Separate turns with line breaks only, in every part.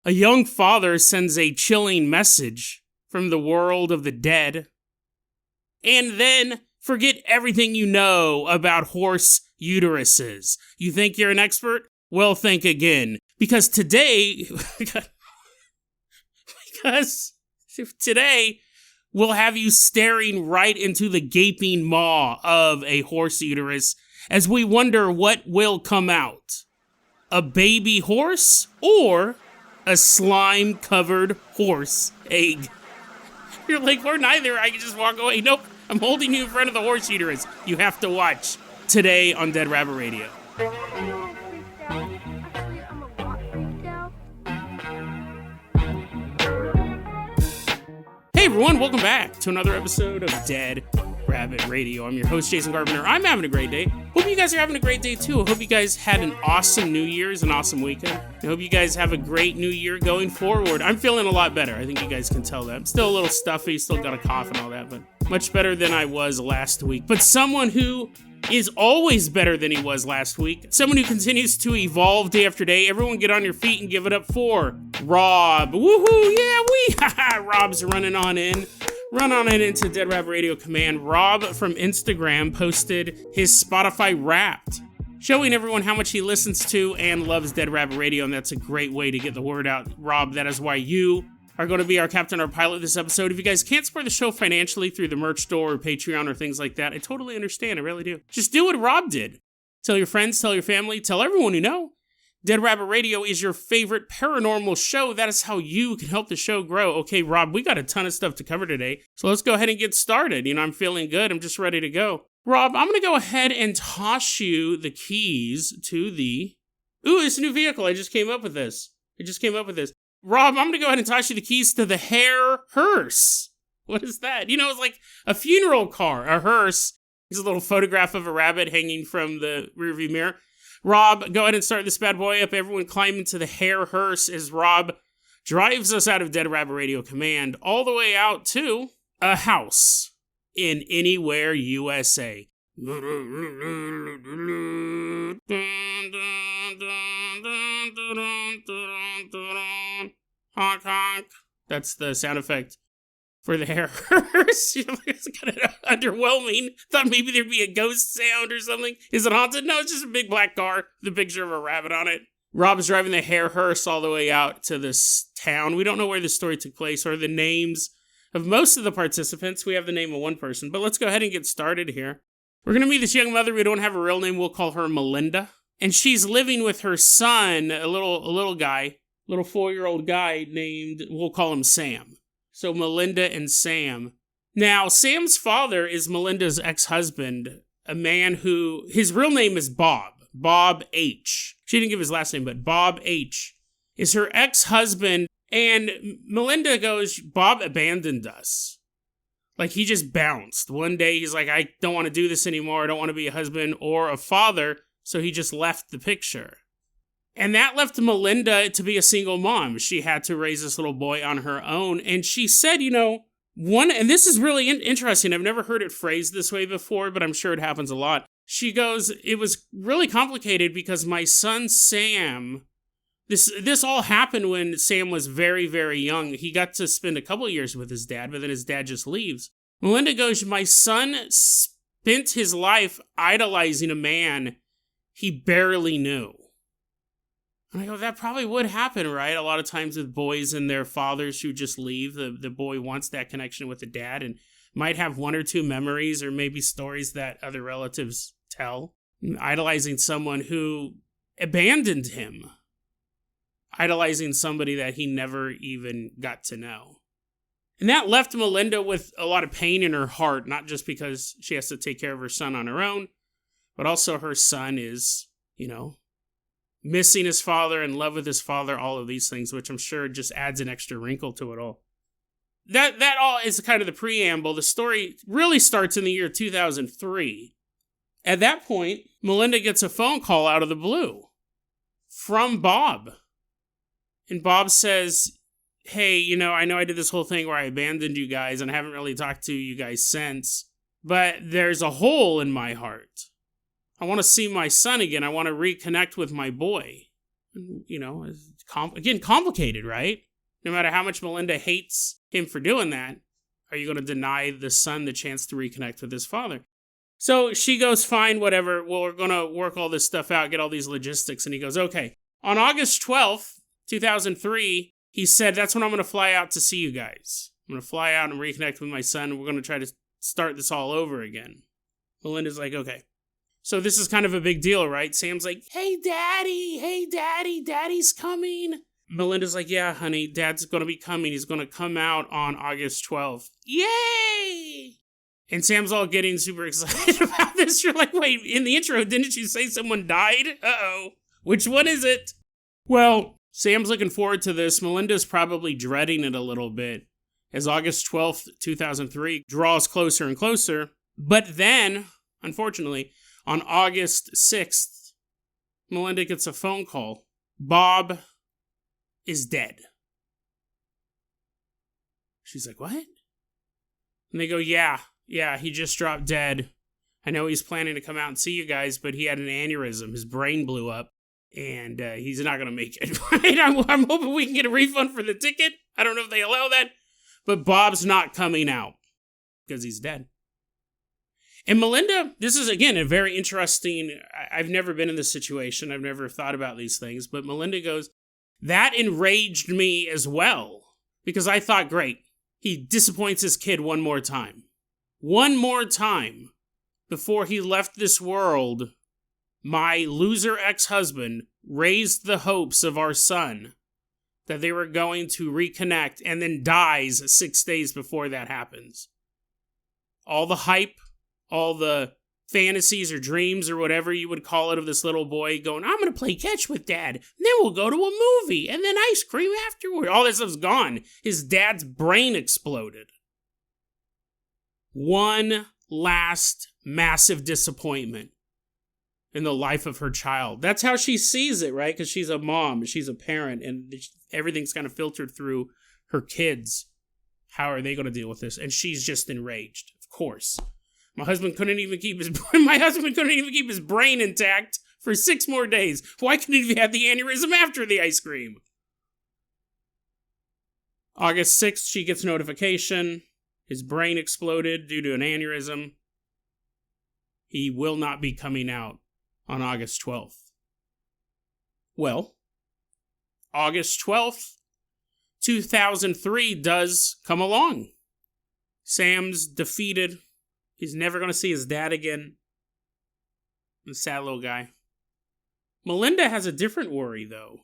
A young father sends a chilling message from the world of the dead. And then forget everything you know about horse uteruses. You think you're an expert? Well, think again. Because today we'll have you staring right into the gaping maw of a horse uterus as we wonder what will come out. A baby horse or a slime-covered horse egg? You're like, or neither, I can just walk away. Nope, I'm holding you in front of the horse uterus. You have to watch today on Dead Rabbit Radio. Hey everyone, welcome back to another episode of Dead Rabbit Radio. I'm your host, Jason Carpenter. I'm having a great day. Hope you guys are having a great day too. I hope you guys had an awesome New Year's, an awesome weekend. I hope you guys have a great new year going forward. I'm feeling a lot better. I think you guys can tell that. I'm still a little stuffy, still got a cough and all that, but much better than I was last week. But someone who is always better than he was last week. Someone who continues to evolve day after day. Everyone get on your feet and give it up for Rob. Woohoo, yeah, Rob's running on in. Run on it into Dead Rabbit Radio Command. Rob from Instagram posted his Spotify Wrapped, showing everyone how much he listens to and loves Dead Rabbit Radio, and that's a great way to get the word out. Rob, that is why you are going to be our captain or pilot this episode. If you guys can't support the show financially through the merch store or Patreon or things like that, I totally understand. I really do. Just do what Rob did. Tell your friends, tell your family, tell everyone you know. Dead Rabbit Radio is your favorite paranormal show. That is how you can help the show grow. Okay, Rob, we got a ton of stuff to cover today, so let's go ahead and get started. I'm feeling good. I'm just ready to go. Rob, I'm going to go ahead and toss you the keys to the... Ooh, it's a new vehicle. I just came up with this. Rob, I'm going to go ahead and toss you the keys to the hair hearse. What is that? It's like a funeral car. A hearse is a little photograph of a rabbit hanging from the rearview mirror. Rob, go ahead and start this bad boy up. Everyone climb into the hair hearse as Rob drives us out of Dead Rabbit Radio Command all the way out to a house in Anywhere, USA. Honk, honk. That's the sound effect for the hair hearse. It's kind of underwhelming. Thought maybe there'd be a ghost sound or something. Is it haunted? No, it's just a big black car with a picture of a rabbit on it. Rob's driving the hair hearse all the way out to this town. We don't know where the story took place or the names of most of the participants. We have the name of one person, but let's go ahead and get started here. We're going to meet this young mother. We don't have a real name. We'll call her Melinda. And she's living with her son, a little guy, little 4-year-old guy named, we'll call him Sam. So Melinda and Sam. Now, Sam's father is Melinda's ex-husband, a man who, his real name is Bob H. She didn't give his last name, but Bob H. is her ex-husband. And Melinda goes, Bob abandoned us. Like, he just bounced. One day, he's like, I don't want to do this anymore. I don't want to be a husband or a father. So he just left the picture. And that left Melinda to be a single mom. She had to raise this little boy on her own. And she said, and this is really interesting. I've never heard it phrased this way before, but I'm sure it happens a lot. She goes, it was really complicated because my son Sam, this all happened when Sam was very, very young. He got to spend a couple of years with his dad, but then his dad just leaves. Melinda goes, my son spent his life idolizing a man he barely knew. And I go, that probably would happen, right? A lot of times with boys and their fathers who just leave, the boy wants that connection with the dad and might have one or two memories or maybe stories that other relatives tell. Idolizing someone who abandoned him. Idolizing somebody that he never even got to know. And that left Melinda with a lot of pain in her heart, not just because she has to take care of her son on her own, but also her son is, missing his father, in love with his father, all of these things, which I'm sure just adds an extra wrinkle to it all. That all is kind of the preamble. The story really starts in the year 2003. At that point, Melinda gets a phone call out of the blue from Bob. And Bob says, hey, I know I did this whole thing where I abandoned you guys and I haven't really talked to you guys since, but there's a hole in my heart. I want to see my son again. I want to reconnect with my boy. It's complicated, right? No matter how much Melinda hates him for doing that, are you going to deny the son the chance to reconnect with his father? So she goes, fine, whatever. Well, we're going to work all this stuff out, get all these logistics. And he goes, okay. On August 12th, 2003, he said, that's when I'm going to fly out to see you guys. I'm going to fly out and reconnect with my son. We're going to try to start this all over again. Melinda's like, okay. So this is kind of a big deal, right? Sam's like, hey, daddy, daddy's coming. Melinda's like, yeah, honey, dad's going to be coming. He's going to come out on August 12th. Yay! And Sam's all getting super excited about this. You're like, wait, in the intro, didn't you say someone died? Uh-oh. Which one is it? Well, Sam's looking forward to this. Melinda's probably dreading it a little bit as August 12th, 2003 draws closer and closer. But then, unfortunately, on August 6th, Melinda gets a phone call. Bob is dead. She's like, what? And they go, yeah, he just dropped dead. I know he's planning to come out and see you guys, but he had an aneurysm. His brain blew up, and he's not going to make it. Right? I'm hoping we can get a refund for the ticket. I don't know if they allow that, but Bob's not coming out because he's dead. And Melinda, this is, again, a very interesting, I've never been in this situation. I've never thought about these things, but Melinda goes, that enraged me as well, because I thought, great, he disappoints his kid one more time. One more time before he left this world, my loser ex-husband raised the hopes of our son that they were going to reconnect and then dies 6 days before that happens. All the hype, all the fantasies or dreams or whatever you would call it of this little boy going, I'm going to play catch with dad, and then we'll go to a movie, and then ice cream afterward. All that stuff's gone. His dad's brain exploded. One last massive disappointment in the life of her child. That's how she sees it, right? Because she's a mom, she's a parent, and everything's kind of filtered through her kids. How are they going to deal with this? And she's just enraged, of course. My husband couldn't even keep his brain intact for 6 more days. Why couldn't he have the aneurysm after the ice cream? August 6th, she gets notification. His brain exploded due to an aneurysm. He will not be coming out on August 12th. Well, August 12th, 2003 does come along. Sam's defeated. He's never going to see his dad again. The sad little guy. Melinda has a different worry, though.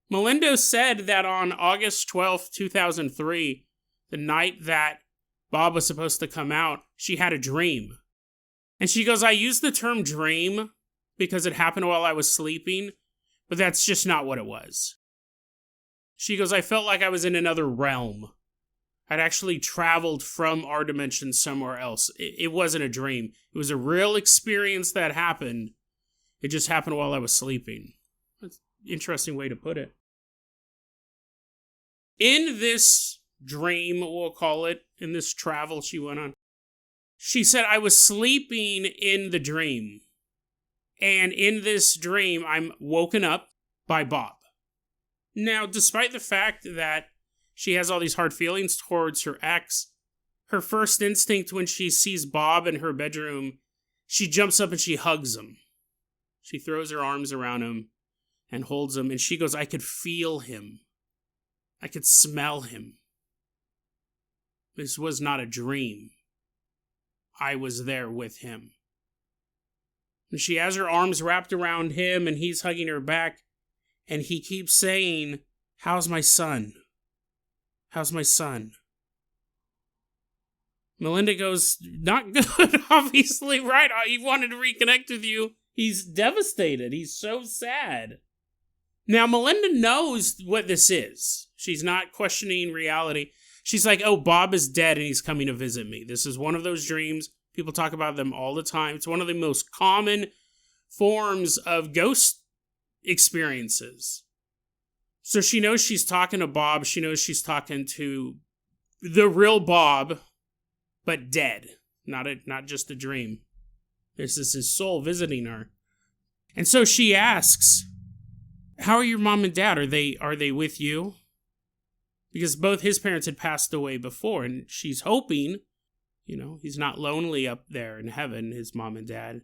Melinda said that on August 12th, 2003, the night that Bob was supposed to come out, she had a dream. And she goes, I use the term dream because it happened while I was sleeping, but that's just not what it was. She goes, I felt like I was in another realm. I'd actually traveled from our dimension somewhere else. It wasn't a dream. It was a real experience that happened. It just happened while I was sleeping. That's an interesting way to put it. In this dream, we'll call it, in this travel she went on, she said, I was sleeping in the dream. And in this dream, I'm woken up by Bob. Now, despite the fact that she has all these hard feelings towards her ex, her first instinct when she sees Bob in her bedroom, she jumps up and she hugs him. She throws her arms around him and holds him, and she goes, I could feel him. I could smell him. This was not a dream. I was there with him. And she has her arms wrapped around him, and he's hugging her back, and he keeps saying, how's my son? How's my son? Melinda goes, not good, obviously, right? He wanted to reconnect with you. He's devastated. He's so sad. Now, Melinda knows what this is. She's not questioning reality. She's like, oh, Bob is dead and he's coming to visit me. This is one of those dreams. People talk about them all the time. It's one of the most common forms of ghost experiences. So she knows she's talking to Bob. She knows she's talking to the real Bob, but dead. Not just a dream. This is his soul visiting her. And so she asks, how are your mom and dad? Are they with you? Because both his parents had passed away before, and she's hoping, he's not lonely up there in heaven. His mom and dad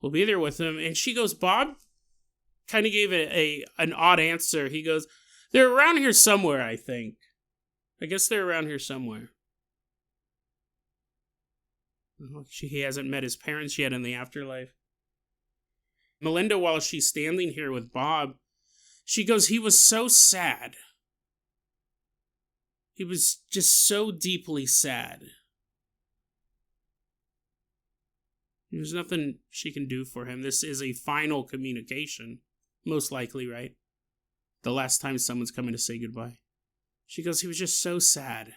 will be there with him. And she goes, Bob kind of gave an odd answer. He goes, they're around here somewhere, I think. I guess they're around here somewhere. He hasn't met his parents yet in the afterlife. Melinda, while she's standing here with Bob, she goes, he was so sad. He was just so deeply sad. There's nothing she can do for him. This is a final communication. Most likely, right? The last time someone's coming to say goodbye. She goes, he was just so sad.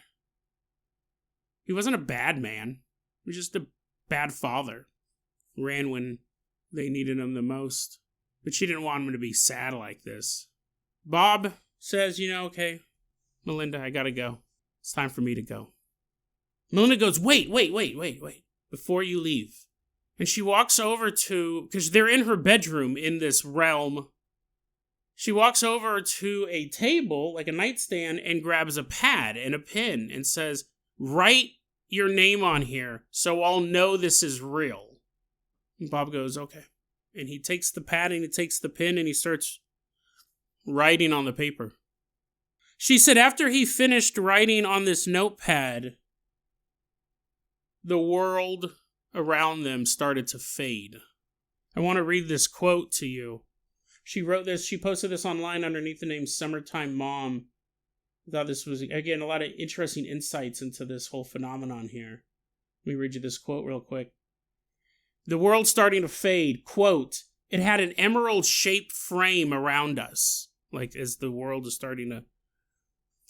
He wasn't a bad man. He was just a bad father. Ran when they needed him the most. But she didn't want him to be sad like this. Bob says, okay, Melinda, I gotta go. It's time for me to go. Melinda goes, wait. Before you leave. And she walks over because they're in her bedroom in this realm. She walks over to a table, like a nightstand, and grabs a pad and a pen and says, write your name on here so I'll know this is real. And Bob goes, okay. And he takes the pad and he takes the pen and he starts writing on the paper. She said after he finished writing on this notepad, the world around them started to fade. I want to read this quote to you. She wrote this, she posted this online underneath the name Summertime Mom. I thought this was, again, a lot of interesting insights into this whole phenomenon here. Let me read you this quote real quick. The world's starting to fade. Quote, it had an emerald-shaped frame around us. Like, as the world is starting to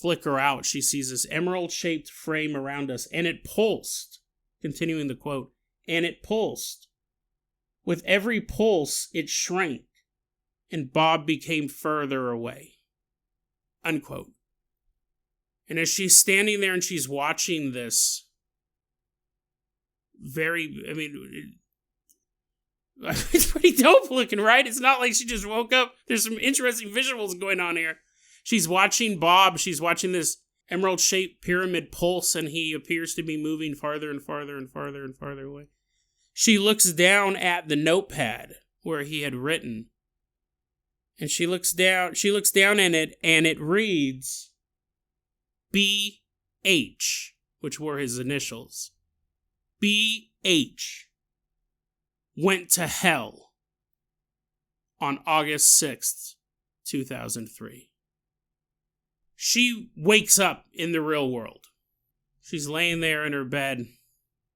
flicker out, she sees this emerald-shaped frame around us, and it pulsed. Continuing the quote, and it pulsed. With every pulse, it shrank, and Bob became further away. Unquote. And as she's standing there and she's watching this, it's pretty dope looking, right? It's not like she just woke up. There's some interesting visuals going on here. She's watching Bob. She's watching this emerald-shaped pyramid pulse, and he appears to be moving farther and farther and farther and farther away. She looks down at the notepad where he had written. And she looks down in it, and it reads B.H., which were his initials. B.H. went to hell on August 6th, 2003. She wakes up in the real world. She's laying there in her bed,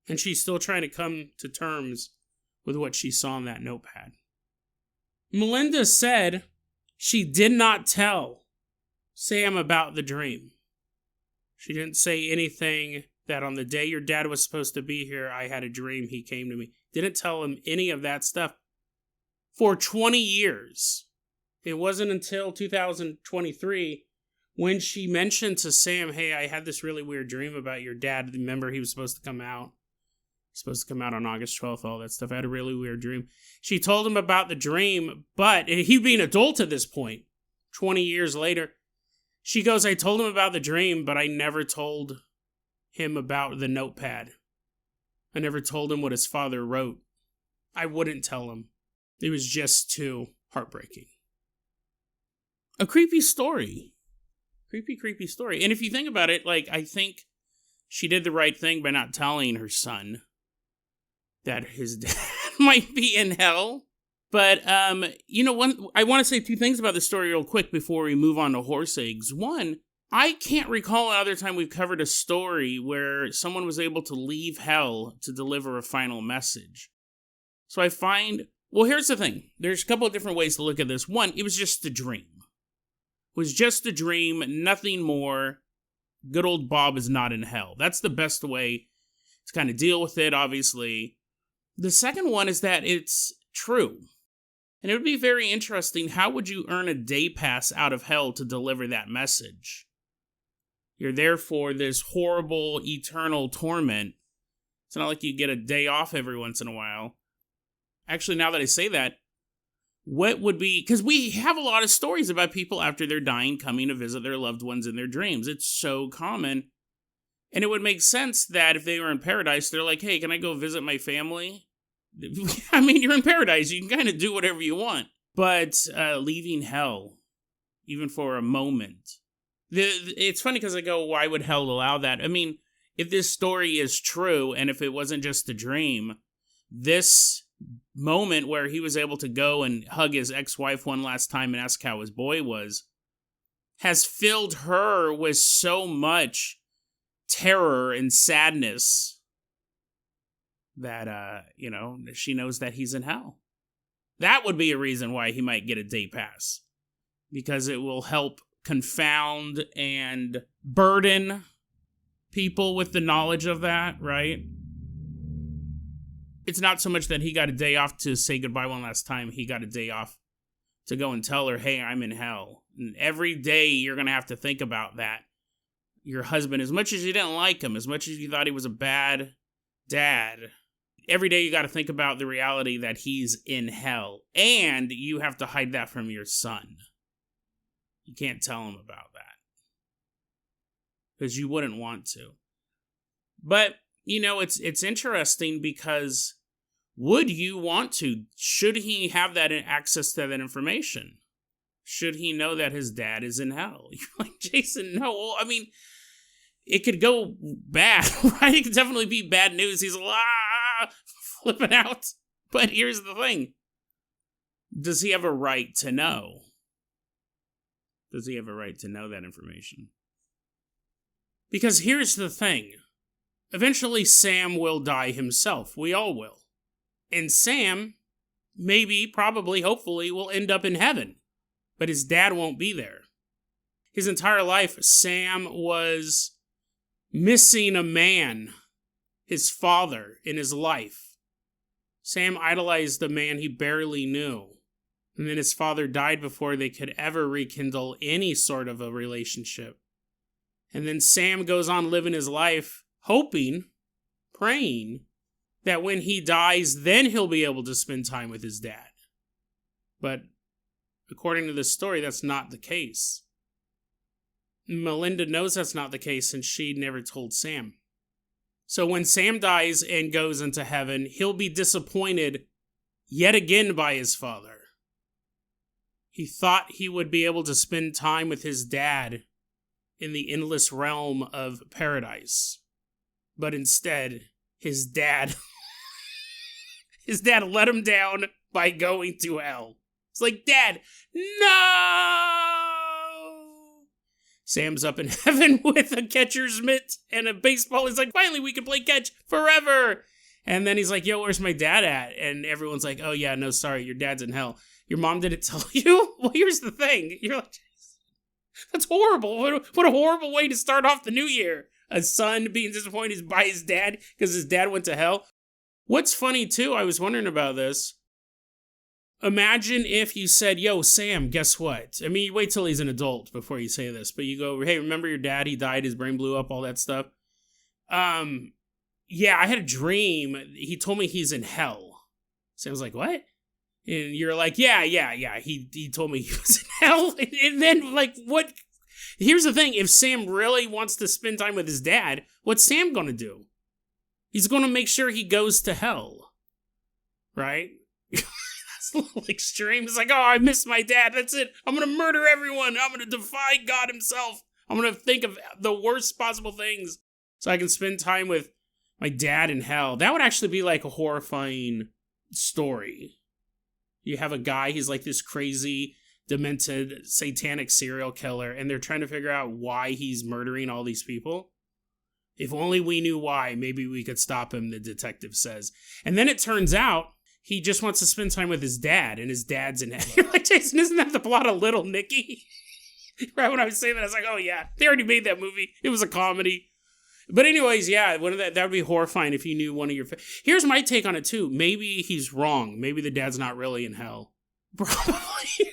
and she's still trying to come to terms with what she saw in that notepad. Melinda said she did not tell Sam about the dream. She didn't say anything that on the day your dad was supposed to be here, I had a dream, he came to me. Didn't tell him any of that stuff for 20 years. It wasn't until 2023 when she mentioned to Sam, hey, I had this really weird dream about your dad. Remember, he was supposed to come out. Supposed to come out on August 12th, all that stuff. I had a really weird dream. She told him about the dream, but he being an adult at this point, 20 years later, she goes, I told him about the dream, but I never told him about the notepad. I never told him what his father wrote. I wouldn't tell him. It was just too heartbreaking. A creepy story. Creepy story. And if you think about it, I think she did the right thing by not telling her son that his dad might be in hell. But, I want to say two things about the story real quick before we move on to HorseEggs. One, I can't recall another time we've covered a story where someone was able to leave hell to deliver a final message. So I find, here's the thing. There's a couple of different ways to look at this. One, it was just a dream. It was just a dream, nothing more. Good old Bob is not in hell. That's the best way to kind of deal with it, obviously. The second one is that it's true. And it would be very interesting, how would you earn a day pass out of hell to deliver that message? You're there for this horrible, eternal torment. It's not like you get a day off every once in a while. Actually, now that I say that, what would be, because we have a lot of stories about people after they're dying coming to visit their loved ones in their dreams. It's so common. And it would make sense that if they were in paradise, they're like, hey, can I go visit my family? I mean, you're in paradise. You can kind of do whatever you want. But leaving hell, even for a moment. It's funny because I go, why would hell allow that? I mean, if this story is true, and if it wasn't just a dream, this moment where he was able to go and hug his ex-wife one last time and ask how his boy was, has filled her with so much terror and sadness that, she knows that he's in hell. That would be a reason why he might get a day pass. Because it will help confound and burden people with the knowledge of that, right? It's not so much that he got a day off to say goodbye one last time. He got a day off to go and tell her, hey, I'm in hell. And every day you're going to have to think about that. Your husband, as much as you didn't like him, as much as you thought he was a bad dad, every day you got to think about the reality that he's in hell. And you have to hide that from your son. You can't tell him about that. Because you wouldn't want to. But, it's interesting because would you want to? Should he have that access to that information? Should he know that his dad is in hell? You're like, Jason, no. Well, I mean, it could go bad, right? It could definitely be bad news. He's flipping out. But here's the thing. Does he have a right to know? Does he have a right to know that information? Because here's the thing. Eventually, Sam will die himself. We all will. And Sam, maybe, probably, hopefully, will end up in heaven. But his dad won't be there. His entire life, Sam was missing a man, his father, in his life. Sam idolized the man he barely knew. And then his father died before they could ever rekindle any sort of a relationship. And then Sam goes on living his life, hoping, praying, that when he dies, then he'll be able to spend time with his dad. But according to this story, that's not the case. Melinda knows that's not the case, and she never told Sam. So when Sam dies and goes into heaven, he'll be disappointed yet again by his father. He thought he would be able to spend time with his dad in the endless realm of paradise. But instead, his dad let him down by going to hell. It's like, Dad, no! Sam's up in heaven with a catcher's mitt and a baseball. He's like, finally, we can play catch forever. And then he's like, yo, where's my dad at? And everyone's like, oh, yeah, no, sorry, your dad's in hell. Your mom didn't tell you? Well, here's the thing. You're like, that's horrible. What a horrible way to start off the new year. A son being disappointed by his dad because his dad went to hell. What's funny, too, I was wondering about this. Imagine if you said, yo, Sam, guess what? I mean, you wait till he's an adult before you say this, but you go, hey, remember your dad? He died, his brain blew up, all that stuff. Yeah, I had a dream. He told me he's in hell. Sam's like, what? And you're like, yeah. He told me he was in hell. And then, like, what? Here's the thing. If Sam really wants to spend time with his dad, what's Sam going to do? He's going to make sure he goes to hell. Right? That's a little extreme. It's like, oh, I miss my dad. That's it. I'm going to murder everyone. I'm going to defy God himself. I'm going to think of the worst possible things so I can spend time with my dad in hell. That would actually be like a horrifying story. You have a guy, he's like this crazy, demented, satanic serial killer, and they're trying to figure out why he's murdering all these people. If only we knew why, maybe we could stop him, the detective says. And then it turns out he just wants to spend time with his dad, and his dad's in hell. You're like, Jason, isn't that the plot of Little Nicky? Right when I was saying that, I was like, oh yeah, they already made that movie. It was a comedy. But anyways, yeah, that would be horrifying if you knew one of your... Here's my take on it, too. Maybe he's wrong. Maybe the dad's not really in hell. Probably.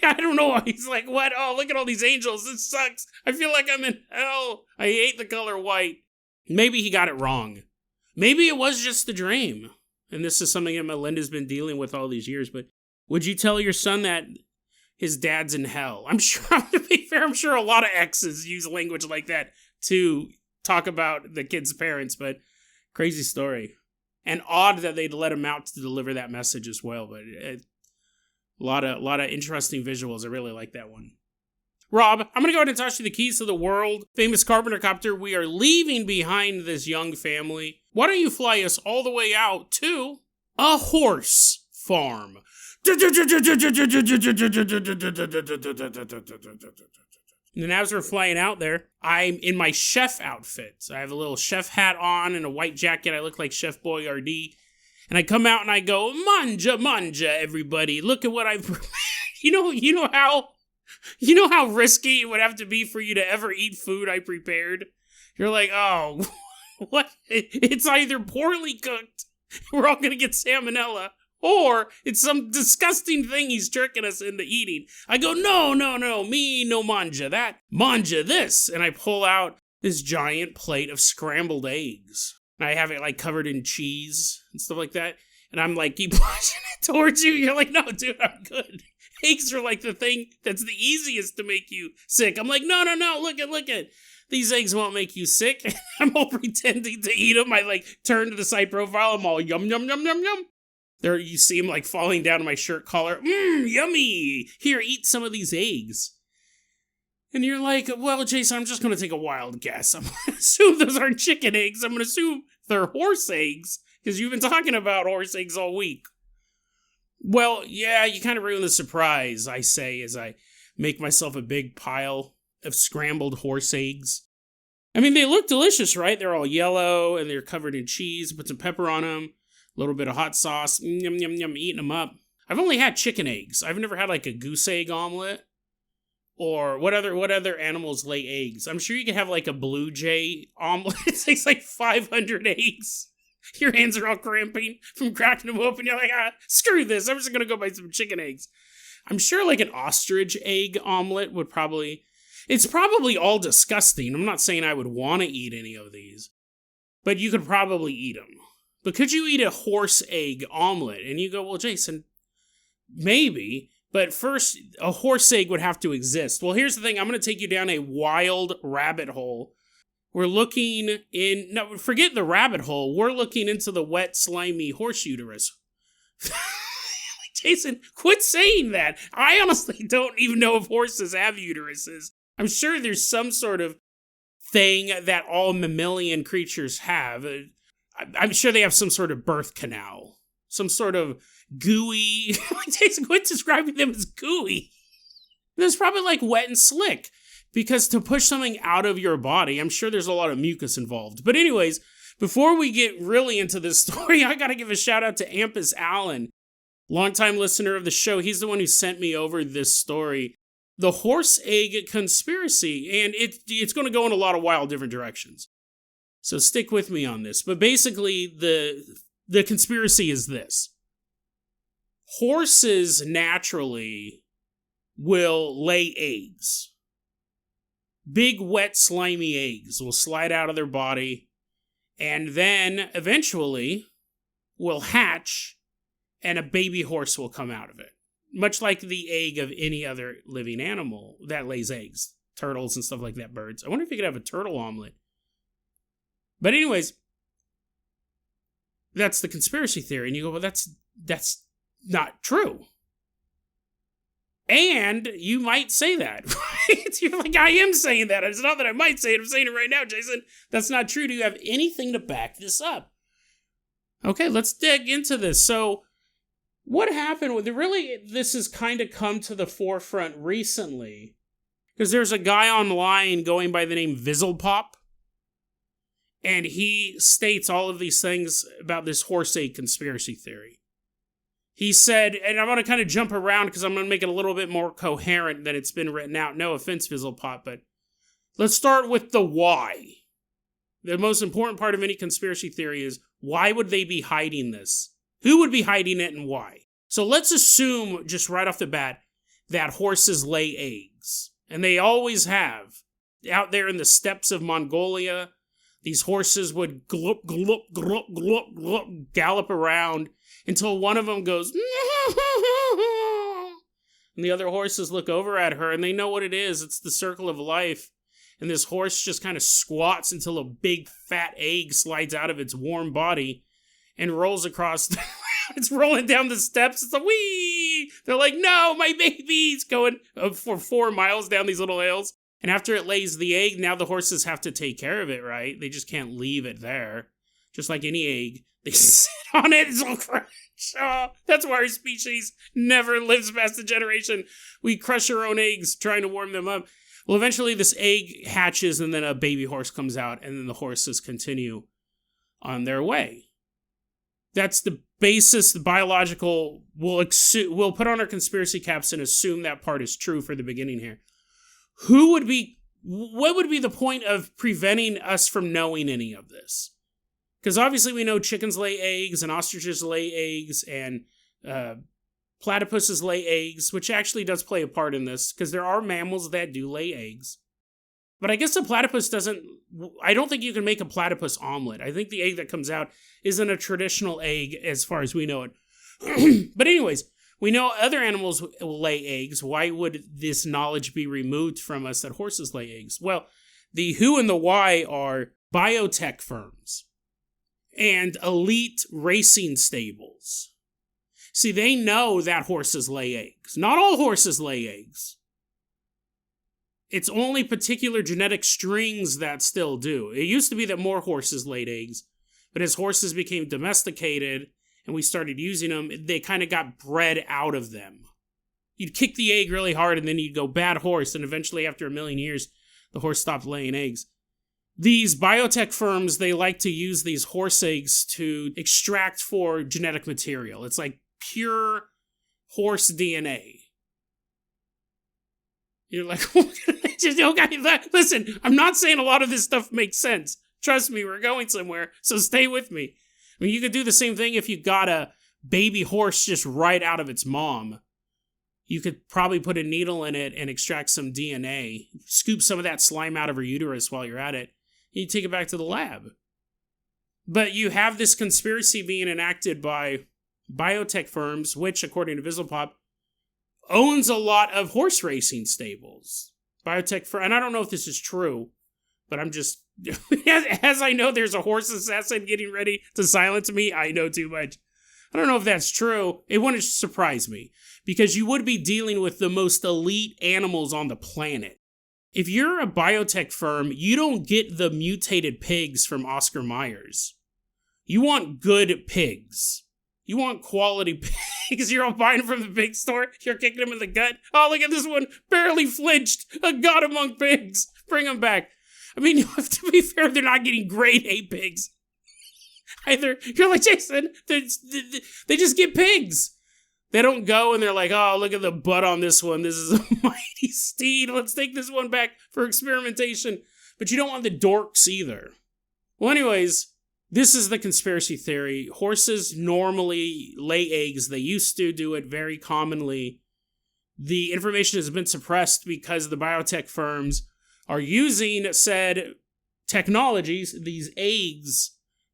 I don't know. He's like, what? Oh, look at all these angels. This sucks. I feel like I'm in hell. I hate the color white. Maybe he got it wrong. Maybe it was just a dream. And this is something that Melinda's been dealing with all these years. But Would you tell your son that his dad's in hell? I'm sure, to be fair, I'm sure a lot of exes use language like that to talk about the kid's parents, but crazy story. And odd that they'd let him out to deliver that message as well, but a lot of interesting visuals. I really like that one. Rob, I'm going to go ahead and toss you the keys to the world famous Carpenter Copter. We are leaving behind this young family. Why don't you fly us all the way out to a horse farm? And as we're flying out there, I'm in my chef outfit. So I have a little chef hat on and a white jacket. I look like Chef Boyardee. And I come out and I go, manja, manja, everybody. Look at what I've... You know how risky it would have to be for you to ever eat food I prepared? You're like, oh, what? It's either poorly cooked, we're all going to get salmonella, or it's some disgusting thing he's tricking us into eating. I go, no, me no manja that, manja this. And I pull out this giant plate of scrambled eggs. And I have it like covered in cheese and stuff like that. And I'm like, keep pushing it towards you. You're like, no, dude, I'm good. Eggs are like the thing that's the easiest to make you sick. I'm like, no, look at. These eggs won't make you sick. I'm all pretending to eat them. I like turn to the side profile. I'm all yum. There you see him like falling down to my shirt collar. Yummy. Here, eat some of these eggs. And you're like, well, Jason, I'm just going to take a wild guess. I'm going to assume those aren't chicken eggs. I'm going to assume they're horse eggs because you've been talking about horse eggs all week. Well, yeah, you kind of ruined the surprise, I say, as I make myself a big pile of scrambled horse eggs. I mean, they look delicious, right? They're all yellow and they're covered in cheese. Put some pepper on them, a little bit of hot sauce. Yum, eating them up. I've only had chicken eggs. I've never had like a goose egg omelet. Or what other animals lay eggs? I'm sure you could have like a blue jay omelet. It takes like 500 eggs. Your hands are all cramping from cracking them open. You're like, screw this. I'm just going to go buy some chicken eggs. I'm sure like an ostrich egg omelet would probably... It's probably all disgusting. I'm not saying I would want to eat any of these. But you could probably eat them. But could you eat a horse egg omelet? And you go, well, Jason, maybe... But first, a horse egg would have to exist. Well, here's the thing. I'm going to take you down a wild rabbit hole. We're looking in... No, forget the rabbit hole. We're looking into the wet, slimy horse uterus. Jason, quit saying that. I honestly don't even know if horses have uteruses. I'm sure there's some sort of thing that all mammalian creatures have. I'm sure they have some sort of birth canal. Some sort of... gooey. Jason, quit describing them as gooey. There's probably like wet and slick because to push something out of your body, I'm sure there's a lot of mucus involved. But anyways, before we get really into this story, I got to give a shout out to Ampus Allen, longtime listener of the show. He's the one who sent me over this story, the horse egg conspiracy, and it's going to go in a lot of wild different directions. So stick with me on this. But basically, the conspiracy is this. Horses naturally will lay eggs. Big, wet, slimy eggs will slide out of their body and then eventually will hatch and a baby horse will come out of it. Much like the egg of any other living animal that lays eggs. Turtles and stuff like that, birds. I wonder if you could have a turtle omelet. But anyways, that's the conspiracy theory. And you go, well, that's not true. And you might say that, right? You're like, I am saying that. It's not that I might say it. I'm saying it right now, Jason. That's not true. Do you have anything to back this up? Okay, let's dig into this. So, what happened with this has kind of come to the forefront recently. Because there's a guy online going by the name Vizzlepop. And he states all of these things about this horse egg conspiracy theory. He said, and I'm going to kind of jump around because I'm going to make it a little bit more coherent than it's been written out. No offense, Vizzlepop, but let's start with the why. The most important part of any conspiracy theory is, why would they be hiding this? Who would be hiding it and why? So let's assume, just right off the bat, that horses lay eggs. And they always have. Out there in the steppes of Mongolia, these horses would gallop around until one of them goes, And the other horses look over at her and they know what it is. It's the circle of life. And this horse just kind of squats until a big fat egg slides out of its warm body and rolls across. It's rolling down the steps. It's a wee. They're like, no, my baby's going for 4 miles down these little hills. And after it lays the egg, now the horses have to take care of it, right? They just can't leave it there. Just like any egg, they sit on it. It's all crushed. Oh, that's why our species never lives past a generation. We crush our own eggs trying to warm them up. Well, eventually this egg hatches and then a baby horse comes out and then the horses continue on their way. That's the basis, the biological, we'll put on our conspiracy caps and assume that part is true for the beginning here. What would be the point of preventing us from knowing any of this? Because obviously we know chickens lay eggs and ostriches lay eggs and platypuses lay eggs, which actually does play a part in this, because there are mammals that do lay eggs. But I guess a platypus I don't think you can make a platypus omelet. I think the egg that comes out isn't a traditional egg as far as we know it. But anyways, we know other animals will lay eggs. Why would this knowledge be removed from us that horses lay eggs? Well, the who and the why are biotech firms and elite racing stables. See, they know that horses lay eggs. Not all horses lay eggs. It's only particular genetic strings that still do. It used to be that more horses laid eggs, but as horses became domesticated and we started using them, they kind of got bred out of them. You'd kick the egg really hard and then you'd go bad horse, and eventually after 1,000,000 years, the horse stopped laying eggs. These biotech firms, they like to use these horse eggs to extract for genetic material. It's like pure horse DNA. You're like, okay, listen, I'm not saying a lot of this stuff makes sense. Trust me, we're going somewhere, so stay with me. I mean, you could do the same thing if you got a baby horse just right out of its mom. You could probably put a needle in it and extract some DNA, scoop some of that slime out of her uterus while you're at it, and you take it back to the lab. But you have this conspiracy being enacted by biotech firms, which, according to Vizzlepop, owns a lot of horse racing stables. Biotech firm, and I don't know if this is true, but I'm just, as I know there's a horse assassin getting ready to silence me, I know too much. I don't know if that's true. It wouldn't surprise me, because you would be dealing with the most elite animals on the planet. If you're a biotech firm, you don't get the mutated pigs from Oscar Myers. You want good pigs. You want quality pigs. You're all buying from the pig store. You're kicking them in the gut. Oh, look at this one. Barely flinched. A god among pigs. Bring them back. I mean, to be fair, they're not getting grade A pigs. Either. You're like, Jason, they just get pigs. They don't go and they're like, oh, look at the butt on this one. This is a mighty steed. Let's take this one back for experimentation. But you don't want the dorks either. Well, anyways, this is the conspiracy theory. Horses normally lay eggs. They used to do it very commonly. The information has been suppressed because the biotech firms are using said technologies, these eggs,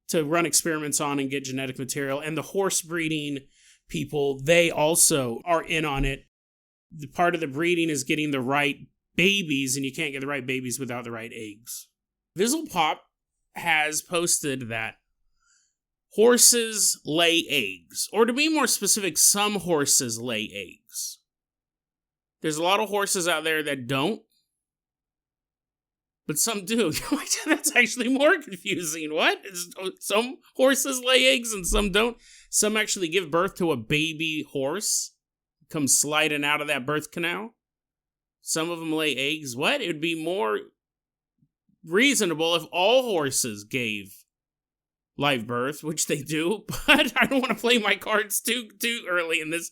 to run experiments on and get genetic material. And the horse breeding people, they also are in on it. The part of the breeding is getting the right babies, and you can't get the right babies without the right eggs. Vizzlepop has posted that horses lay eggs, or to be more specific, some horses lay eggs. There's a lot of horses out there that don't, but some do. That's actually more confusing. What? Some horses lay eggs and some don't. Some actually give birth to a baby horse, comes sliding out of that birth canal. Some of them lay eggs. What? It would be more reasonable if all horses gave live birth, which they do, but I don't want to play my cards too early in this,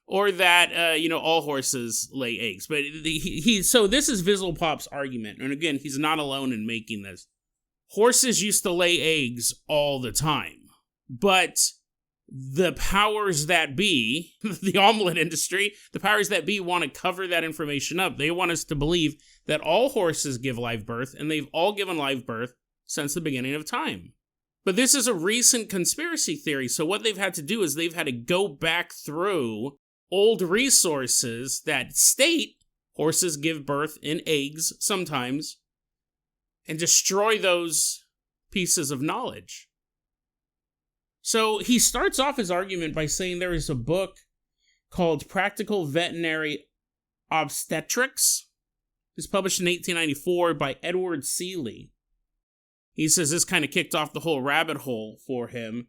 or that all horses lay eggs. But so this is Vizzlepop's argument, and again, he's not alone in making this. Horses used to lay eggs all the time, but the powers that be, the omelet industry, the powers that be want to cover that information up. They want us to believe that all horses give live birth, and they've all given live birth since the beginning of time. But this is a recent conspiracy theory, so what they've had to do is they've had to go back through old resources that state horses give birth in eggs sometimes and destroy those pieces of knowledge. So he starts off his argument by saying there is a book called Practical Veterinary Obstetrics. It's published in 1894 by Edward Seeley. He says this kind of kicked off the whole rabbit hole for him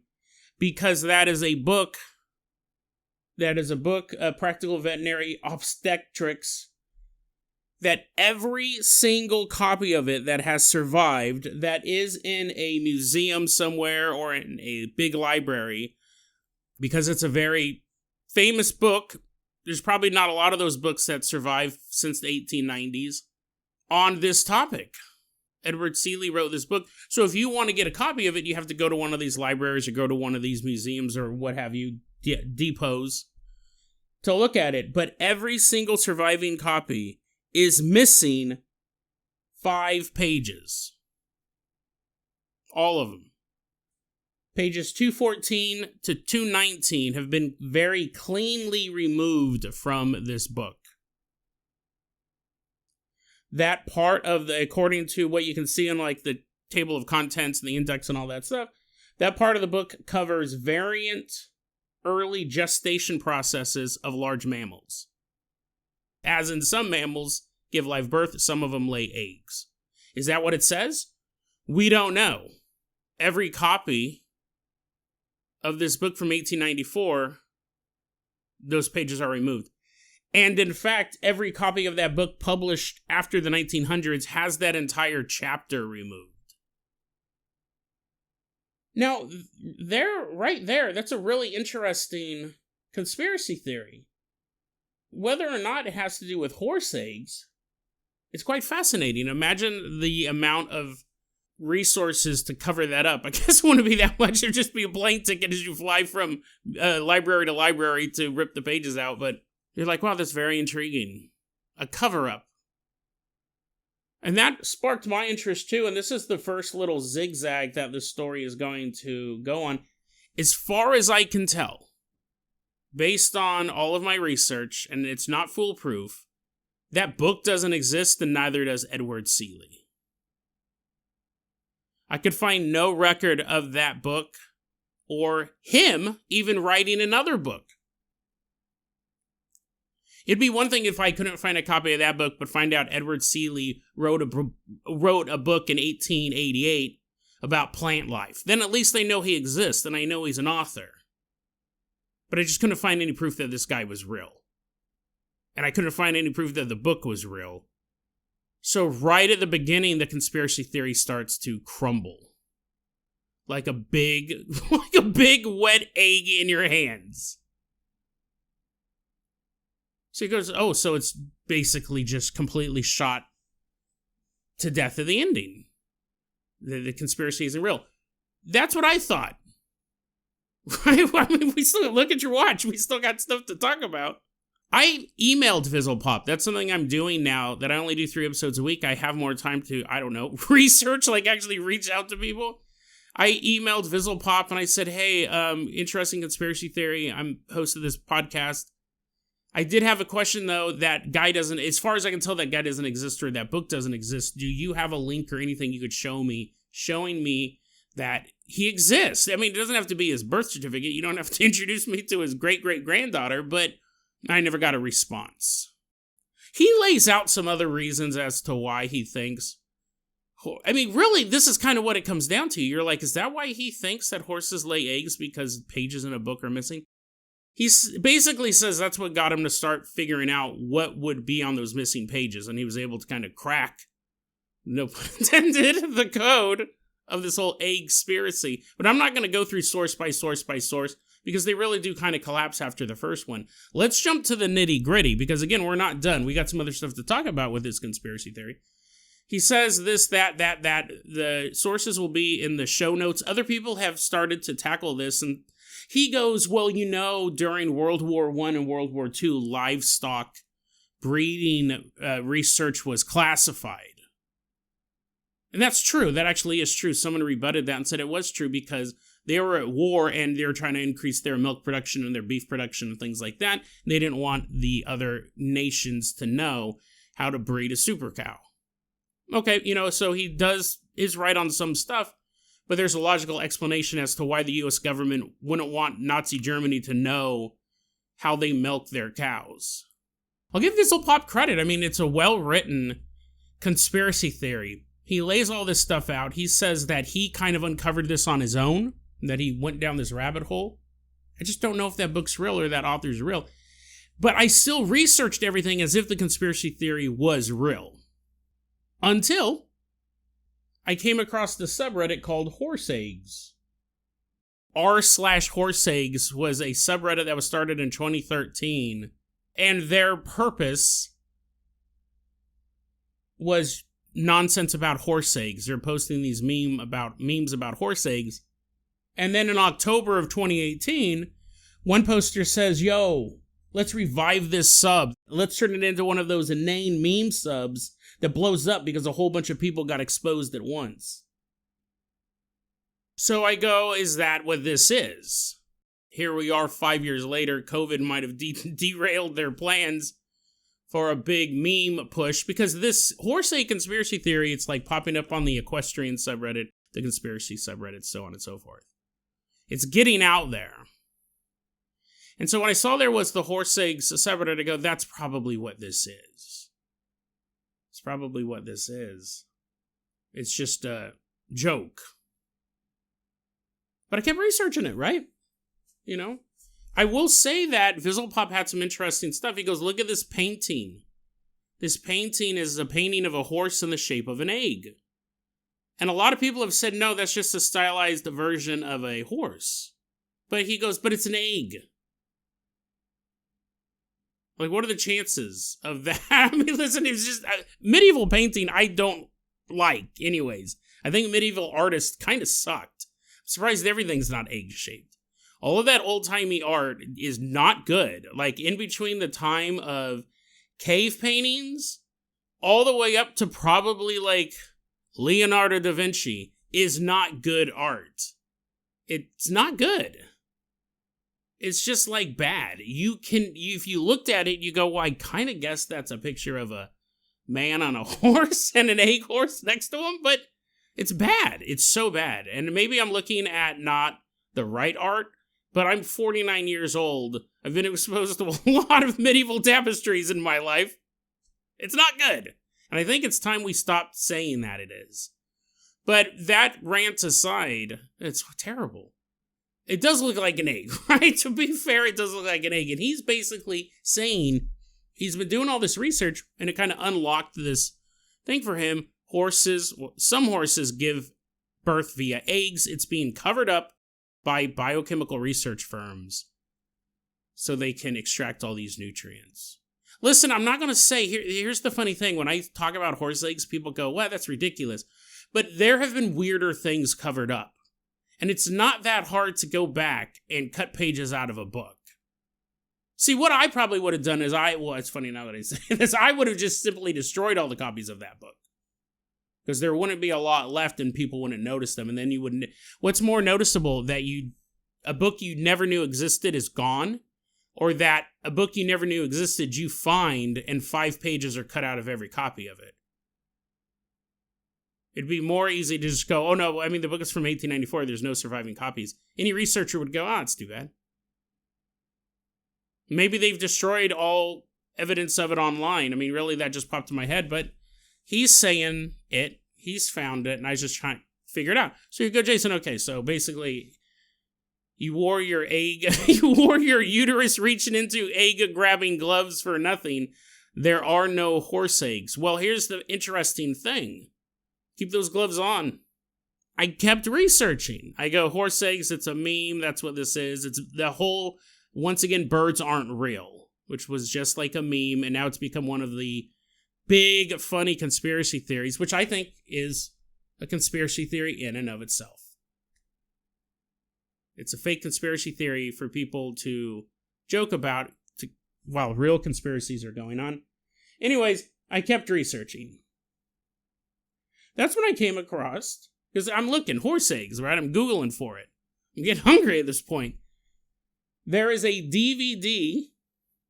because that is a book, Practical Veterinary Obstetrics, that every single copy of it that has survived, that is in a museum somewhere or in a big library, because it's a very famous book. There's probably not a lot of those books that survived since the 1890s on this topic. Edward Seeley wrote this book. So if you want to get a copy of it, you have to go to one of these libraries or go to one of these museums or what have you, depots, to look at it. But every single surviving copy is missing 5 pages. All of them. Pages 214 to 219 have been very cleanly removed from this book. That part of according to what you can see in like the table of contents and the index and all that stuff, that part of the book covers variant early gestation processes of large mammals. As in some mammals give live birth, some of them lay eggs. Is that what it says? We don't know. Every copy of this book from 1894, those pages are removed. And in fact, every copy of that book published after the 1900s has that entire chapter removed. Now, right there, that's a really interesting conspiracy theory. Whether or not it has to do with horse eggs, it's quite fascinating. Imagine the amount of resources to cover that up. I guess it wouldn't be that much. It'd just be a plane ticket as you fly from library to library to rip the pages out. But you're like, wow, that's very intriguing. A cover-up. And that sparked my interest too. And this is the first little zigzag that the story is going to go on. As far as I can tell, based on all of my research, and it's not foolproof, that book doesn't exist and neither does Edward Seeley. I could find no record of that book or him even writing another book. It'd be one thing if I couldn't find a copy of that book, but find out Edward Seeley wrote a book in 1888 about plant life. Then at least I know he exists and I know he's an author. But I just couldn't find any proof that this guy was real. And I couldn't find any proof that the book was real. So right at the beginning, the conspiracy theory starts to crumble. Like a big wet egg in your hands. So he goes, oh, so it's basically just completely shot to death at the ending. The conspiracy isn't real. That's what I thought. Right? I mean, we still look at your watch. We still got stuff to talk about. I emailed Vizzlepop. That's something I'm doing now that I only do 3 episodes a week. I have more time to, research, like actually reach out to people. I emailed Vizzlepop and I said, hey, interesting conspiracy theory. I'm host of this podcast. I did have a question though. That guy doesn't, as far as I can tell, that guy doesn't exist or that book doesn't exist. Do you have a link or anything you could show me, showing me that he exists? I mean, it doesn't have to be his birth certificate. You don't have to introduce me to his great-great-granddaughter, but I never got a response. He lays out some other reasons as to why he thinks. I mean, really, this is kind of what it comes down to. You're like, is that why he thinks that horses lay eggs because pages in a book are missing? He basically says that's what got him to start figuring out what would be on those missing pages, and he was able to kind of crack, no pun intended, the code of this whole egg conspiracy. But I'm not going to go through source by source by source, because they really do kind of collapse after the first one. Let's jump to the nitty-gritty, because again, we're not done. We got some other stuff to talk about with this conspiracy theory. He says this, that. The sources will be in the show notes. Other people have started to tackle this, and he goes, well, during World War I and World War II, livestock breeding research was classified. And that's true. That actually is true. Someone rebutted that and said it was true because they were at war and they were trying to increase their milk production and their beef production and things like that. They didn't want the other nations to know how to breed a super cow. Okay, so he is right on some stuff, but there's a logical explanation as to why the U.S. government wouldn't want Nazi Germany to know how they milk their cows. I'll give Fizzlepop credit. I mean, it's a well-written conspiracy theory. He lays all this stuff out. He says that he kind of uncovered this on his own, that he went down this rabbit hole. I just don't know if that book's real or that author's real. But I still researched everything as if the conspiracy theory was real. Until I came across the subreddit called HorseEggs. r/HorseEggs was a subreddit that was started in 2013. And their purpose was nonsense about horse eggs. They're posting these memes about horse eggs. And then in October of 2018, one poster says, yo, let's revive this sub. Let's turn it into one of those inane meme subs that blows up because a whole bunch of people got exposed at once. So I go, is that what this is? Here we are 5 years later. COVID might have derailed their plans for a big meme push, because this horse egg conspiracy theory, it's like popping up on the equestrian subreddit, the conspiracy subreddit, so on and so forth. It's getting out there. And so when I saw there was the horse eggs subreddit, I go, that's probably what this is. It's probably what this is. It's just a joke. But I kept researching it, right? I will say that Fizzlepop had some interesting stuff. He goes, look at this painting. This painting is a painting of a horse in the shape of an egg. And a lot of people have said, no, that's just a stylized version of a horse. But he goes, but it's an egg. Like, what are the chances of that? I mean, listen, it's just medieval painting I don't like anyways. I think medieval artists kind of sucked. I'm surprised everything's not egg-shaped. All of that old-timey art is not good. Like, in between the time of cave paintings, all the way up to probably, like, Leonardo da Vinci, is not good art. It's not good. It's just, like, bad. If you looked at it, you go, well, I kind of guess that's a picture of a man on a horse and an egg horse next to him, but it's bad. It's so bad. And maybe I'm looking at not the right art, but I'm 49 years old. I've been exposed to a lot of medieval tapestries in my life. It's not good. And I think it's time we stopped saying that it is. But that rant aside, it's terrible. It does look like an egg, right? To be fair, it does look like an egg. And he's basically saying he's been doing all this research, and it kind of unlocked this thing for him. Some horses give birth via eggs. It's being covered up by biochemical research firms so they can extract all these nutrients. Listen, I'm not going to say, here's the funny thing. When I talk about horse eggs, people go, well, that's ridiculous. But there have been weirder things covered up. And it's not that hard to go back and cut pages out of a book. See, what I probably would have done is it's funny now that I say this, I would have just simply destroyed all the copies of that book. Because there wouldn't be a lot left and people wouldn't notice them. And then you wouldn't. What's more noticeable, that a book you never knew existed is gone, or that a book you never knew existed you find and 5 pages are cut out of every copy of it? It'd be more easy to just go, oh no, I mean, the book is from 1894, there's no surviving copies. Any researcher would go, it's too bad. Maybe they've destroyed all evidence of it online. I mean, really, that just popped in my head, but he's saying it, he's found it, and I was just trying to figure it out. So you go, Jason, okay, so basically, you wore your uterus reaching into egg-grabbing gloves for nothing. There are no horse eggs. Well, here's the interesting thing. Keep those gloves on. I kept researching. I go, horse eggs, it's a meme, that's what this is. It's the whole, once again, birds aren't real, which was just like a meme, and now it's become one of the big, funny conspiracy theories, which I think is a conspiracy theory in and of itself. It's a fake conspiracy theory for people to joke about while real conspiracies are going on. Anyways, I kept researching. That's when I came across, because I'm looking, horse eggs, right? I'm Googling for it. I'm getting hungry at this point. There is a DVD.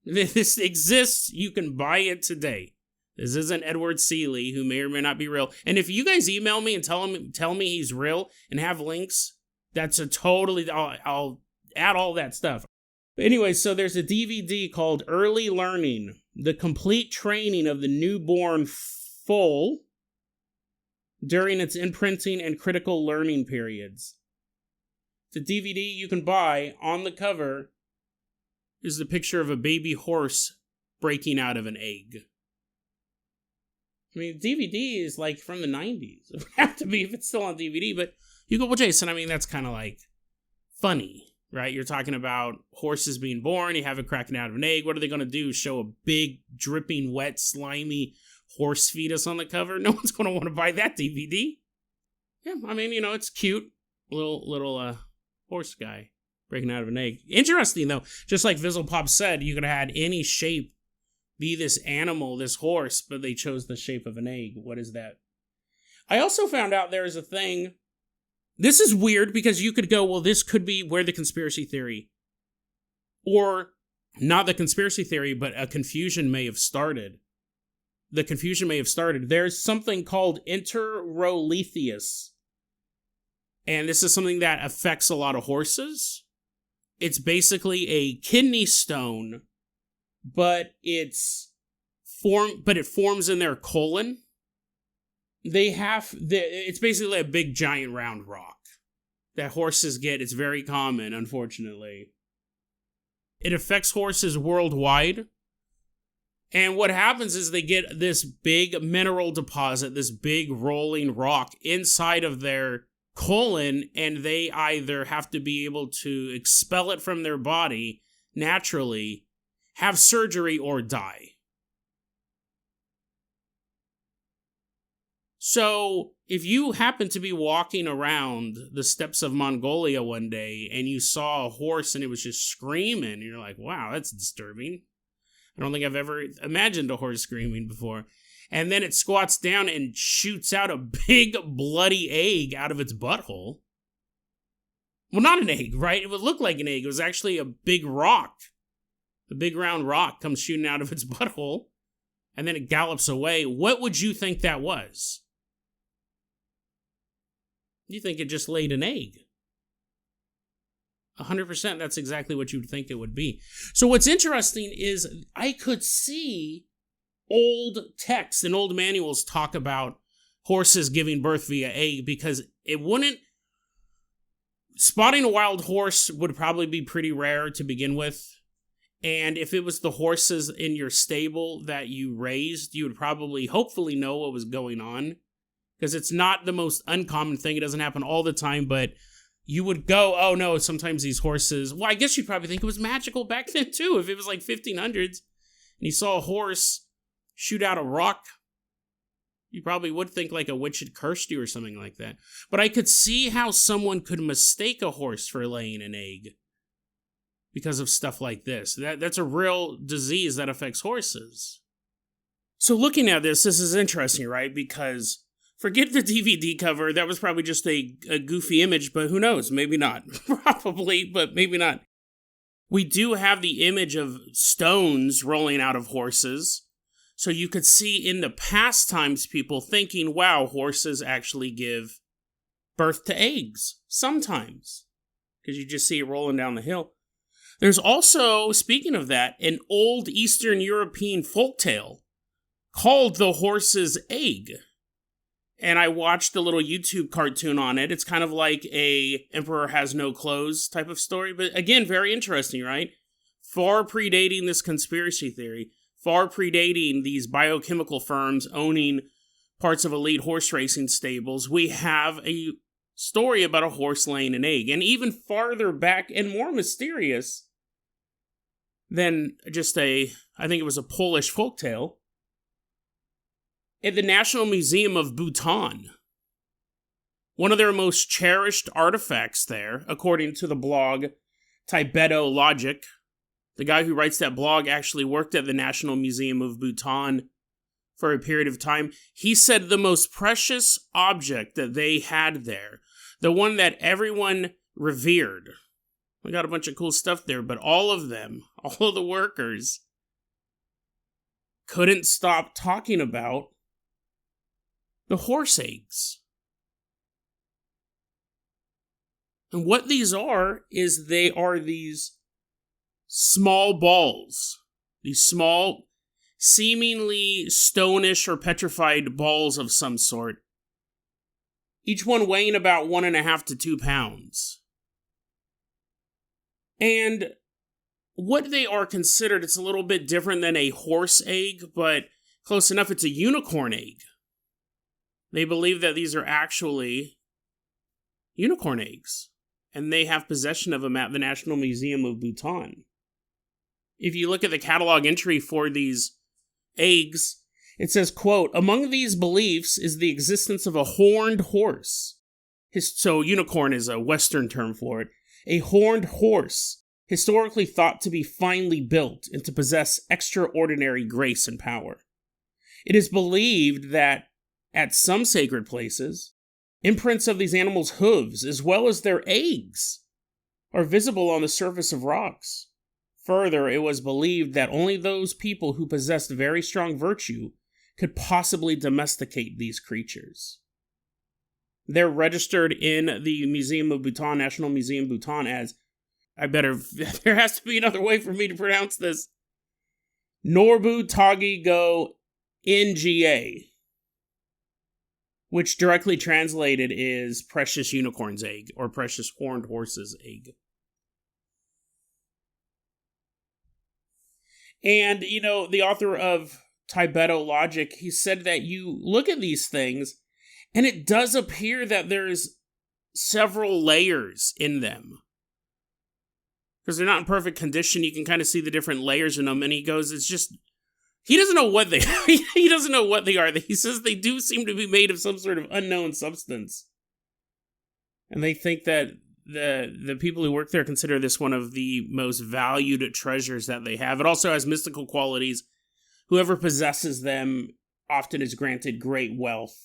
This exists. You can buy it today. This isn't Edward Seeley, who may or may not be real. And if you guys email me and tell me he's real and have links, that's a totally, I'll add all that stuff. But anyway, so there's a DVD called Early Learning, the complete training of the newborn foal during its imprinting and critical learning periods. The DVD you can buy. On the cover is the picture of a baby horse breaking out of an egg. I mean, DVD is like from the 90s. It would have to be if it's still on DVD, but you go, well, Jason, I mean, that's kind of like funny, right? You're talking about horses being born, you have it cracking out of an egg. What are they going to do? Show a big, dripping, wet, slimy horse fetus on the cover? No one's going to want to buy that DVD. Yeah, I mean, you know, it's cute. Little horse guy breaking out of an egg. Interesting, though. Just like Vizzlepop said, you could have had any shape be this animal, this horse, but they chose the shape of an egg. What is that? I also found out there is a thing. This is weird because you could go, well, this could be where the conspiracy theory, or not the conspiracy theory, but a confusion may have started. The confusion may have started. There's something called interroletheus. And this is something that affects a lot of horses. It's basically a kidney stone, but it forms in their colon. It's basically a big giant round rock that horses get. It's very common, unfortunately. It affects horses worldwide. And what happens is they get this big mineral deposit, this big rolling rock inside of their colon, and they either have to be able to expel it from their body naturally, have surgery, or die. So, if you happen to be walking around the steppes of Mongolia one day and you saw a horse and it was just screaming, and you're like, wow, that's disturbing. I don't think I've ever imagined a horse screaming before. And then it squats down and shoots out a big bloody egg out of its butthole. Well, not an egg, right? It would look like an egg. It was actually a big rock. A big round rock comes shooting out of its butthole, and then it gallops away. What would you think that was? You think it just laid an egg. 100%, that's exactly what you would think it would be. So what's interesting is I could see old texts and old manuals talk about horses giving birth via egg, because it wouldn't... Spotting a wild horse would probably be pretty rare to begin with. And if it was the horses in your stable that you raised, you would probably, hopefully, know what was going on. Because it's not the most uncommon thing. It doesn't happen all the time, but you would go, oh no, sometimes these horses... Well, I guess you'd probably think it was magical back then too. If it was like 1500s and you saw a horse shoot out a rock, you probably would think like a witch had cursed you or something like that. But I could see how someone could mistake a horse for laying an egg because of stuff like this. That's a real disease that affects horses. So looking at this is interesting, right? Because forget the DVD cover. That was probably just a goofy image, but who knows? Maybe not. Probably, but maybe not. We do have the image of stones rolling out of horses. So you could see in the past times people thinking, wow, horses actually give birth to eggs. Sometimes. Because you just see it rolling down the hill. There's also, speaking of that, an old Eastern European folktale called The Horse's Egg. And I watched a little YouTube cartoon on it. It's kind of like a Emperor Has No Clothes type of story. But again, very interesting, right? Far predating this conspiracy theory. Far predating these biochemical firms owning parts of elite horse racing stables. We have a story about a horse laying an egg. And even farther back and more mysterious than just I think it was a Polish folktale. At the National Museum of Bhutan, one of their most cherished artifacts there, according to the blog Tibeto Logic. The guy who writes that blog actually worked at the National Museum of Bhutan for a period of time. He said the most precious object that they had there, the one that everyone revered. We got a bunch of cool stuff there, but all of them, all of the workers, couldn't stop talking about the horse eggs. And what these are is they are these small balls, these small, seemingly stonish or petrified balls of some sort, each one weighing about 1.5 to 2 pounds. And what they are considered, it's a little bit different than a horse egg, but close enough, it's a unicorn egg. They believe that these are actually unicorn eggs, and they have possession of them at the National Museum of Bhutan. If you look at the catalog entry for these eggs, it says, quote, "Among these beliefs is the existence of a horned horse." So unicorn is a Western term for it. A horned horse, historically thought to be finely built and to possess extraordinary grace and power. It is believed that at some sacred places, imprints of these animals' hooves, as well as their eggs, are visible on the surface of rocks. Further, it was believed that only those people who possessed very strong virtue could possibly domesticate these creatures. They're registered in the Museum of Bhutan, National Museum of Bhutan, as, there has to be another way for me to pronounce this, Norbu Tagi Go Nga, which directly translated is precious unicorn's egg, or precious horned horse's egg. And, the author of Tibeto Logic, he said that you look at these things, and it does appear that there's several layers in them. Because they're not in perfect condition, you can kind of see the different layers in them, and he goes, he doesn't know what they are. He doesn't know what they are. He says they do seem to be made of some sort of unknown substance. And they think that the people who work there consider this one of the most valued treasures that they have. It also has mystical qualities. Whoever possesses them often is granted great wealth.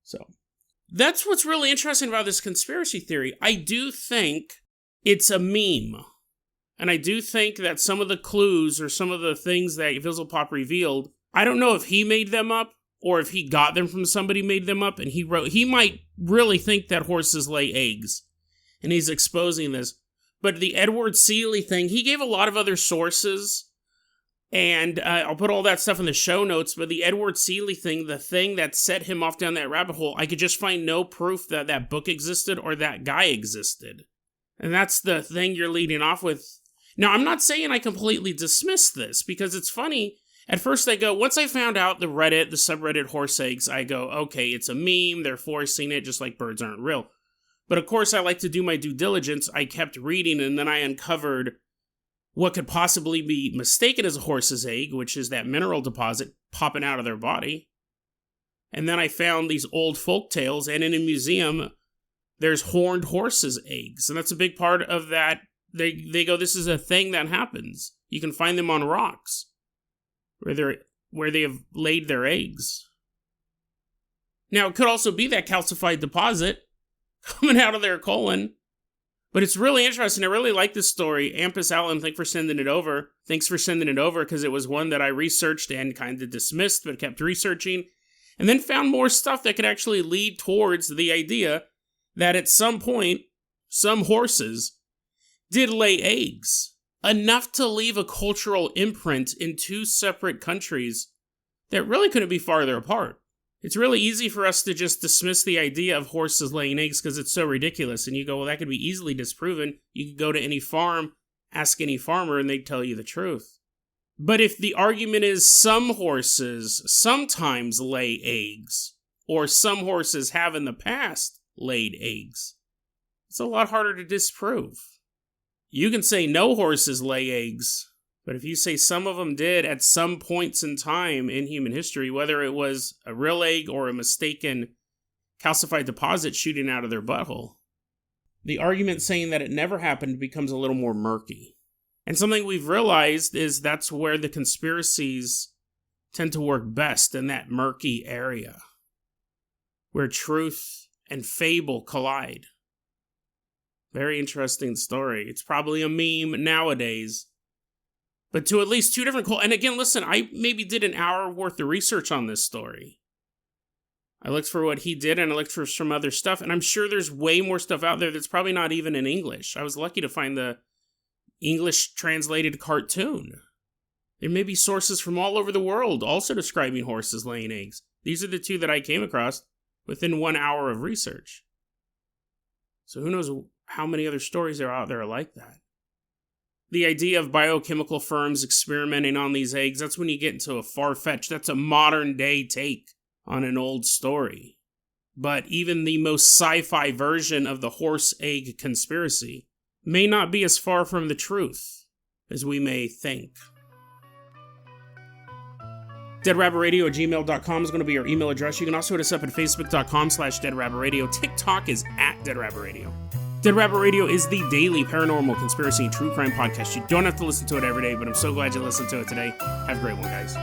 So, that's what's really interesting about this conspiracy theory. I do think it's a meme. And I do think that some of the clues or some of the things that Fizzlepop revealed, I don't know if he made them up or if he got them from somebody made them up and he might really think that horses lay eggs. And he's exposing this. But the Edward Seeley thing, he gave a lot of other sources. And I'll put all that stuff in the show notes. But the Edward Seeley thing, the thing that set him off down that rabbit hole, I could just find no proof that that book existed or that guy existed. And that's the thing you're leading off with. Now, I'm not saying I completely dismiss this, because it's funny. At first I go, once I found out the subreddit horse eggs, I go, okay, it's a meme, they're forcing it, just like birds aren't real. But of course, I like to do my due diligence. I kept reading, and then I uncovered what could possibly be mistaken as a horse's egg, which is that mineral deposit popping out of their body. And then I found these old folk tales, and in a museum, there's horned horses' eggs. And that's a big part of that. They go, this is a thing that happens. You can find them on rocks where they have laid their eggs. Now, it could also be that calcified deposit coming out of their colon. But it's really interesting. I really like this story. Ampus Allen, thanks for sending it over. Thanks for sending it over, because it was one that I researched and kind of dismissed, but kept researching. And then found more stuff that could actually lead towards the idea that at some point, some horses did lay eggs, enough to leave a cultural imprint in two separate countries that really couldn't be farther apart. It's really easy for us to just dismiss the idea of horses laying eggs because it's so ridiculous, and you go, well, that could be easily disproven. You could go to any farm, ask any farmer, and they'd tell you the truth. But if the argument is some horses sometimes lay eggs, or some horses have in the past laid eggs, it's a lot harder to disprove. You can say no horses lay eggs, but if you say some of them did at some points in time in human history, whether it was a real egg or a mistaken calcified deposit shooting out of their butthole, the argument saying that it never happened becomes a little more murky. And something we've realized is that's where the conspiracies tend to work best, in that murky area, where truth and fable collide. Very interesting story. It's probably a meme nowadays. But to at least two different... And again, listen, I maybe did an hour worth of research on this story. I looked for what he did, and I looked for some other stuff, and I'm sure there's way more stuff out there that's probably not even in English. I was lucky to find the English translated cartoon. There may be sources from all over the world also describing horses laying eggs. These are the two that I came across within 1 hour of research. So who knows how many other stories are out there like that. The idea of biochemical firms experimenting on these eggs, that's when you get into a far-fetched, that's a modern-day take on an old story. But even the most sci-fi version of the horse egg conspiracy may not be as far from the truth as we may think. DeadRabbitRadio@gmail.com is going to be our email address. You can also hit us up at Facebook.com/DeadRabbitRadio. TikTok is @DeadRabbitRadio. Dead Rabbit Radio is the daily paranormal, conspiracy, and true crime podcast. You don't have to listen to it every day, but I'm so glad you listened to it today. Have a great one, guys.